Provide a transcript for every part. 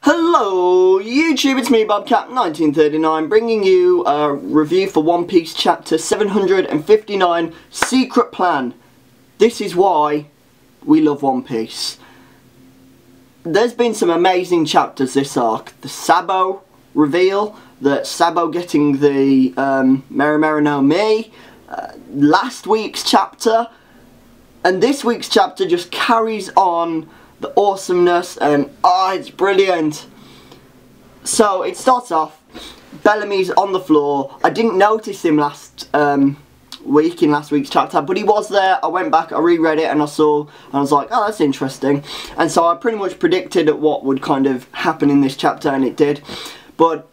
Hello YouTube, it's me Bobcat1939 bringing you a review for One Piece chapter 759, Secret Plan. This is why we love One Piece. There's been some amazing chapters this arc. The Sabo reveal, the Sabo getting the Mera Mera no Mi, last week's chapter, and this week's chapter just carries on the awesomeness, and it's brilliant. So it starts off, Bellamy's on the floor. I didn't notice him last week in last week's chapter, but he was there. I went back, I reread it, and I was like, oh, that's interesting. And so I pretty much predicted what would kind of happen in this chapter, and it did. But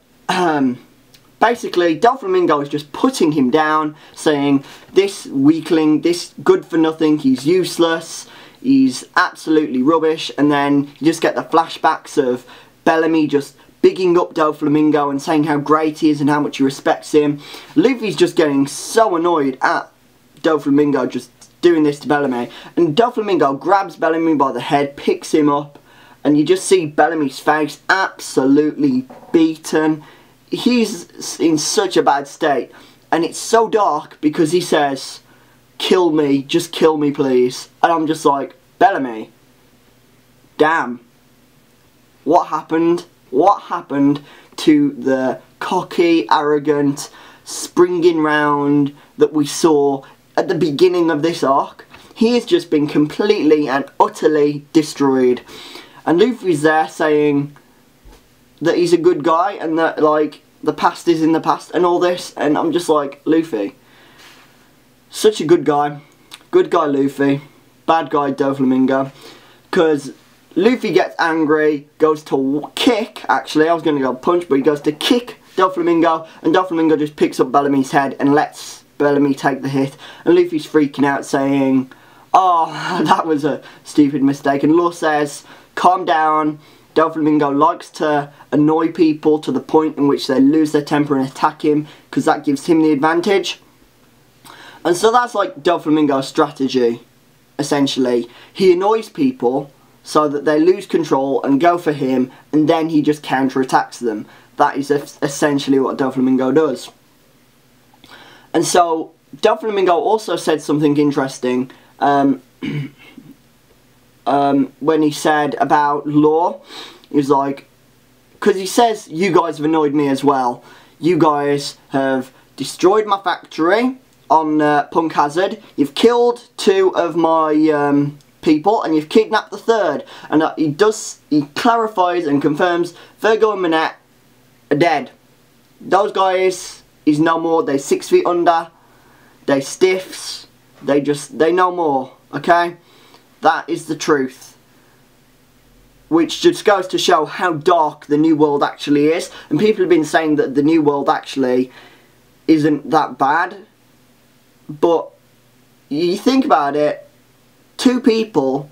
basically, Doflamingo is just putting him down, saying, this weakling, this good for nothing, he's useless, he's absolutely rubbish. And then you just get the flashbacks of Bellamy just bigging up Doflamingo and saying how great he is and how much he respects him. Luffy's just getting so annoyed at Doflamingo just doing this to Bellamy. And Doflamingo grabs Bellamy by the head, picks him up, and you just see Bellamy's face absolutely beaten. He's in such a bad state. And it's so dark because he says, kill me, just kill me please. And I'm just like, Bellamy, damn, what happened? What happened to the cocky, arrogant, springing round that we saw at the beginning of this arc? He has just been completely and utterly destroyed. And Luffy's there saying that he's a good guy and that, like, the past is in the past and all this. And I'm just like, Luffy, such a good guy. Good guy Luffy. Bad guy Doflamingo. Because Luffy gets angry, goes to kick, actually, I was going to go punch, but he goes to kick Doflamingo, and Doflamingo just picks up Bellamy's head and lets Bellamy take the hit. And Luffy's freaking out saying, oh, that was a stupid mistake. And Law says, calm down. Doflamingo likes to annoy people to the point in which they lose their temper and attack him, because that gives him the advantage. And so that's like Doflamingo's strategy, essentially. He annoys people so that they lose control and go for him, and then he just counterattacks them. That is essentially what Doflamingo does. And so Doflamingo also said something interesting when he said about Law. He was like, because he says, you guys have annoyed me as well. You guys have destroyed my factory on Punk Hazard. You've killed 2 of my people, and you've kidnapped the 3rd. And he clarifies and confirms Virgo and Manette are dead. Those guys is no more. They're 6 feet under. They stiffs. They no more. Okay? That is the truth. Which just goes to show how dark the New World actually is. And people have been saying that the New World actually isn't that bad. But you think about it, 2 people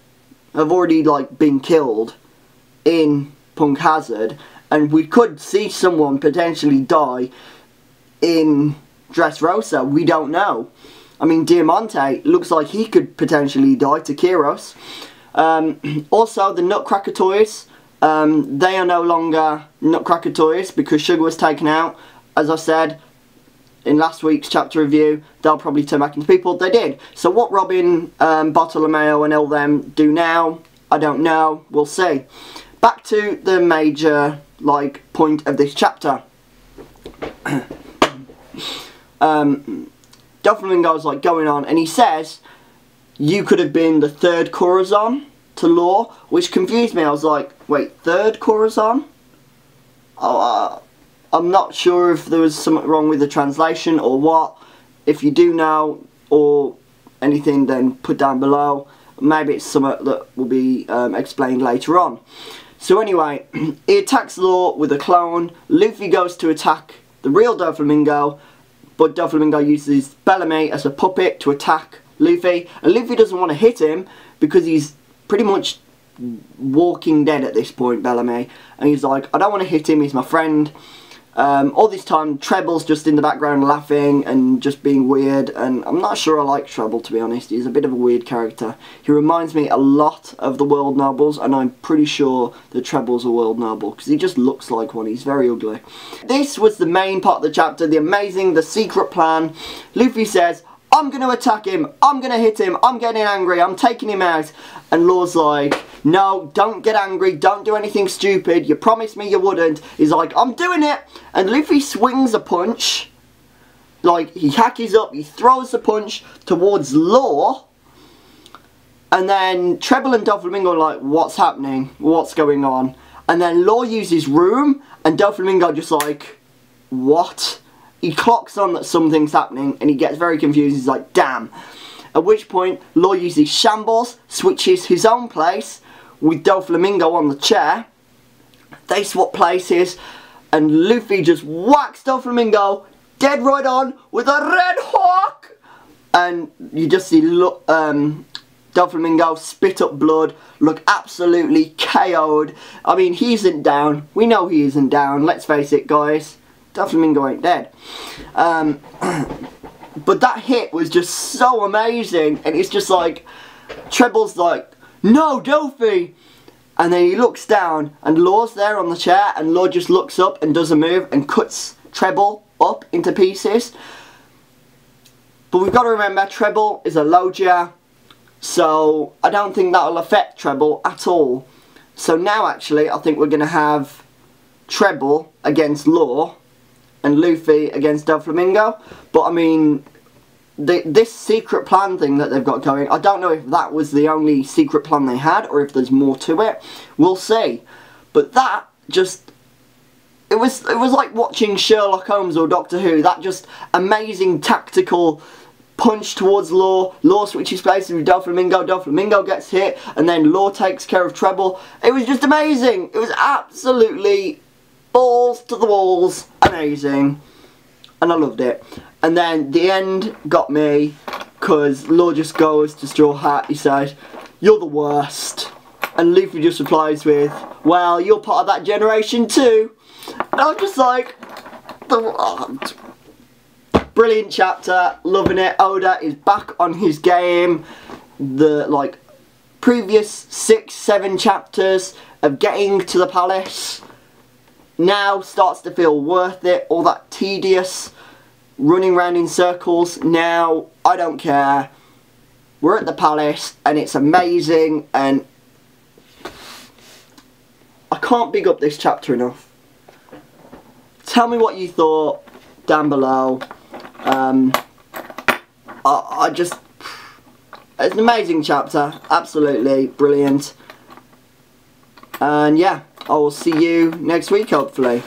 have already been killed in Punk Hazard, and we could see someone potentially die in Dressrosa. We don't know. I mean, Diamante looks like he could potentially die to Kiros. Also, the Nutcracker toys, they are no longer Nutcracker toys because Sugar was taken out. As I said in last week's chapter review, they'll probably turn back into people. They did. So what Robin, Bartolomeo and all them do now, I don't know. We'll see. Back to the major, point of this chapter. Doflamingo's, going on, and he says, you could have been the 3rd Corazon to Law, which confused me. I was like, wait, 3rd Corazon? Oh, I'm not sure if there was something wrong with the translation or what. If you do know or anything, then put down below. Maybe it's something that will be explained later on. So anyway, he attacks Law with a clone. Luffy goes to attack the real Doflamingo, but Doflamingo uses Bellamy as a puppet to attack Luffy. And Luffy doesn't want to hit him because he's pretty much walking dead at this point, Bellamy. And he's like, I don't want to hit him, he's my friend. All this time Treble's just in the background laughing and just being weird, and I'm not sure I like Treble, to be honest. He's a bit of a weird character. He reminds me a lot of the World Nobles, and I'm pretty sure that Treble's a World Noble because he just looks like one. He's very ugly. This was the main part of the chapter, the secret plan. Luffy says, I'm going to attack him, I'm going to hit him, I'm getting angry, I'm taking him out. And Law's like, no, don't get angry, don't do anything stupid, you promised me you wouldn't. He's like, I'm doing it. And Luffy swings a punch, like he hackers up, he throws the punch towards Law. And then Treble and Doflamingo are like, what's happening, what's going on? And then Law uses Room, and Doflamingo just like, what? He clocks on that something's happening and he gets very confused. He's like, damn. At which point, Law uses Shambles, switches his own place with Doflamingo on the chair. They swap places and Luffy just whacks Doflamingo dead right on with a Red Hawk. And you just see Doflamingo spit up blood, look absolutely KO'd. I mean, he isn't down. We know he isn't down. Let's face it, guys. Doflamingo ain't dead. But that hit was just so amazing, and it's just like, Treble's like, no, Dofi! And then he looks down, and Law's there on the chair, and Law just looks up and does a move and cuts Treble up into pieces. But we've got to remember, Treble is a Logia, so I don't think that'll affect Treble at all. So now, actually, I think we're going to have Treble against Law, and Luffy against Doflamingo. But I mean, this secret plan thing that they've got going, I don't know if that was the only secret plan they had or if there's more to it. We'll see. But that just, it was like watching Sherlock Holmes or Doctor Who. That just amazing tactical punch towards Law. Law switches places with Doflamingo. Doflamingo gets hit, and then Law takes care of Treble. It was just amazing. It was absolutely balls to the walls, amazing, and I loved it. And then the end got me, because Law just goes to Straw Hat, he says, you're the worst, and Luffy just replies with, well, you're part of that generation too. And I was just like, brilliant chapter, loving it. Oda is back on his game. The previous 6-7 chapters of getting to the palace now starts to feel worth it. All that tedious running around in circles, now I don't care. We're at the palace and it's amazing, and I can't big up this chapter enough. Tell me what you thought down below. It's an amazing chapter, absolutely brilliant. And yeah, I will see you next week, hopefully.